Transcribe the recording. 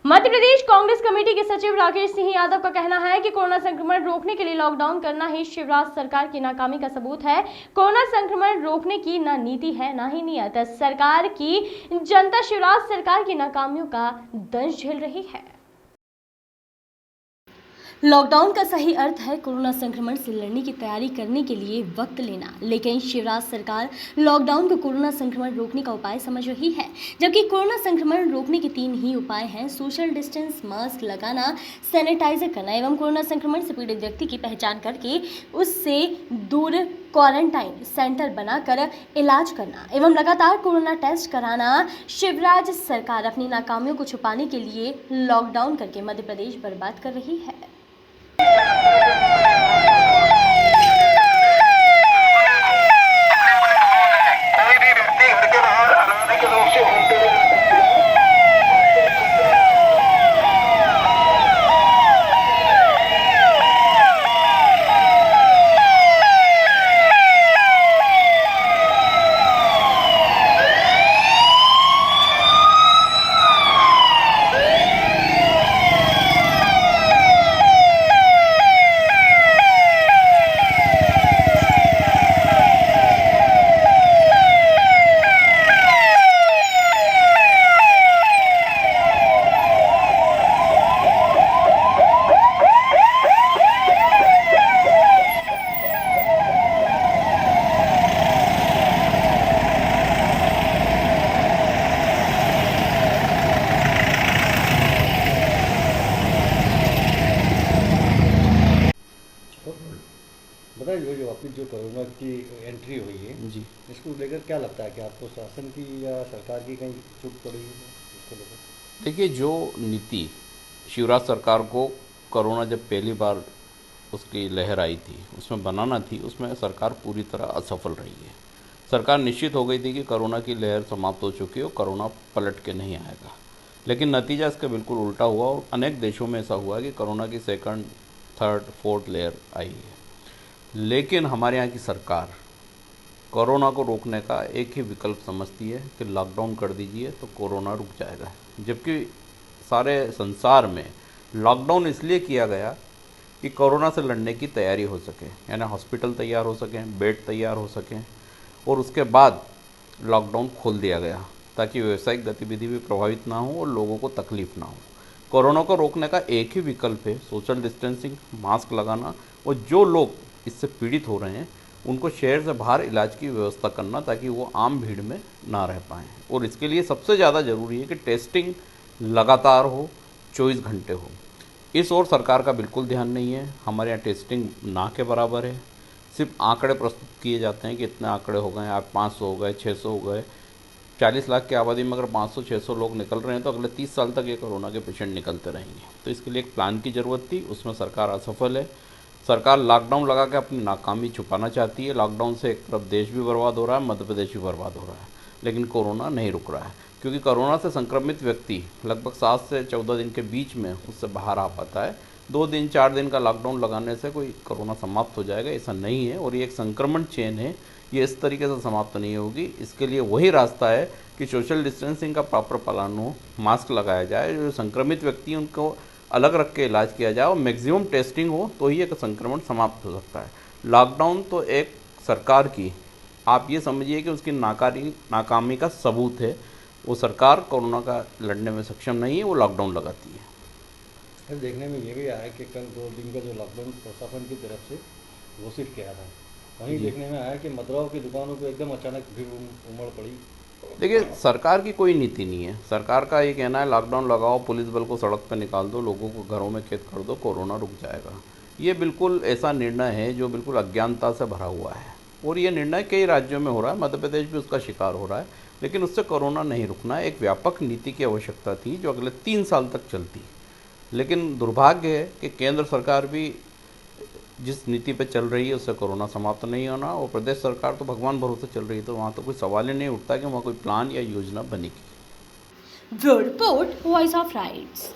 Madhya Pradesh Congress committee के सचिव राकेश सिंह यादव का कहना है कि कोरोना संक्रमण रोकने के लिए लॉकडाउन करना ही शिवराज सरकार की नाकामी का सबूत है। कोरोना संक्रमण रोकने की ना नीति है ना ही नियत सरकार की। जनता शिवराज सरकार की नाकामियों का दंश झेल रही है। लॉकडाउन का सही अर्थ है कोरोना संक्रमण से लड़ने की तैयारी करने के लिए वक्त लेना, लेकिन शिवराज सरकार लॉकडाउन को कोरोना संक्रमण रोकने का उपाय समझ रही है। जबकि कोरोना संक्रमण रोकने के 3 ही उपाय हैं: सोशल डिस्टेंस, मास्क लगाना, सैनिटाइजर करना एवं कोरोना संक्रमण से पीड़ित व्यक्ति की पहचान करके उससे दूर क्वारंटाइन सेंटर बनाकर इलाज करना एवं लगातार कोरोना टेस्ट कराना। शिवराज सरकार अपनी नाकामियों को छुपाने के लिए लॉकडाउन करके मध्य प्रदेश बर्बाद कर रही है। बताइए, जो आपकी जो कोरोना की एंट्री हुई है जी, इसको लेकर क्या लगता है कि आपको शासन की या सरकार की कहीं चूक पड़ी है इसको लेकर? देखिए, जो नीति शिवराज सरकार को कोरोना जब पहली बार उसकी लहर आई थी उसमें बनाना थी, उसमें सरकार पूरी तरह असफल रही है। सरकार निश्चित हो गई थी कि कोरोना की लहर समाप्त हो चुकी है और कोरोना पलट के नहीं आएगा, लेकिन नतीजा इसका बिल्कुल उल्टा हुआ और अनेक देशों में ऐसा हुआ कि कोरोना की second, third, fourth layer I है। लेकिन हमारे यहाँ की सरकार कोरोना को रोकने का एक ही विकल्प समझती है कि लॉकडाउन कर दीजिए तो कोरोना रुक जाएगा, जबकि सारे संसार में लॉकडाउन इसलिए किया गया कि कोरोना से लड़ने की तैयारी हो सके, यानी हॉस्पिटल तैयार हो सकें, बेड तैयार हो सकें, और उसके बाद लॉकडाउन खोल दिया गया ताकि व्यावसायिक गतिविधि भी प्रभावित ना हो और लोगों को तकलीफ ना हो। कोरोना को रोकने का एक ही विकल्प है सोशल डिस्टेंसिंग, मास्क लगाना, और जो लोग इससे पीड़ित हो रहे हैं उनको शहर से बाहर इलाज की व्यवस्था करना ताकि वो आम भीड़ में ना रह पाएँ। और इसके लिए सबसे ज़्यादा ज़रूरी है कि टेस्टिंग लगातार हो, 24 घंटे हो। इस ओर सरकार का बिल्कुल ध्यान नहीं है। हमारे यहाँ टेस्टिंग ना के बराबर है, सिर्फ आंकड़े प्रस्तुत किए जाते हैं कि इतने आंकड़े हो गए, आप 500 हो गए, 600 हो गए। 40 लाख की आबादी में अगर 500-600 लोग निकल रहे हैं तो अगले 30 साल तक ये कोरोना के पेशेंट निकलते रहेंगे। तो इसके लिए एक प्लान की ज़रूरत थी, उसमें सरकार असफल है। सरकार लॉकडाउन लगा के अपनी नाकामी छुपाना चाहती है। लॉकडाउन से एक तरफ देश भी बर्बाद हो रहा है, मध्य प्रदेश भी बर्बाद हो रहा है, लेकिन कोरोना नहीं रुक रहा है, क्योंकि कोरोना से संक्रमित व्यक्ति लगभग 7 से 14 दिन के बीच में उससे बाहर आ पाता है। 2 दिन 4 दिन का लॉकडाउन लगाने से कोई कोरोना समाप्त हो जाएगा, ऐसा नहीं है। और ये एक संक्रमण चेन है, ये इस तरीके से समाप्त नहीं होगी। इसके लिए वही रास्ता है कि सोशल डिस्टेंसिंग का प्रॉपर पालन हो, मास्क लगाया जाए, जो संक्रमित व्यक्ति उनको अलग रख के इलाज किया जाए और मैक्सिमम टेस्टिंग हो तो ही एक संक्रमण समाप्त हो सकता है। लॉकडाउन तो एक सरकार की, आप ये समझिए कि उसकी नाकामी का सबूत है। वो सरकार कोरोना का लड़ने में सक्षम नहीं है, वो लॉकडाउन लगाती है। फिर देखने में ये भी आया कि कल 2 दिन का जो लॉकडाउन प्रशासन की तरफ से घोषित किया था, वहीं देखने में आया कि मदिराओं की दुकानों पर एकदम अचानक भीड़ उमड़ पड़ी। देखिए, सरकार की कोई नीति नहीं है। सरकार का ये कहना है लॉकडाउन लगाओ, पुलिस बल को सड़क पर निकाल दो, लोगों को घरों में कैद कर दो, कोरोना रुक जाएगा। ये बिल्कुल ऐसा निर्णय है जो बिल्कुल अज्ञानता से भरा हुआ है, और ये निर्णय कई राज्यों में हो रहा है, मध्य प्रदेश भी उसका शिकार हो रहा है, लेकिन उससे कोरोना नहीं रुकना है। एक व्यापक नीति की आवश्यकता थी जो अगले 3 साल तक चलती, लेकिन दुर्भाग्य है कि केंद्र सरकार भी जिस नीति पे चल रही है उससे कोरोना समाप्त नहीं होना, और प्रदेश सरकार तो भगवान भरोसे चल रही है, तो वहाँ तो कोई सवाल ही नहीं उठता कि वहाँ कोई प्लान या योजना बनेगी। Bureau report, voice of rights.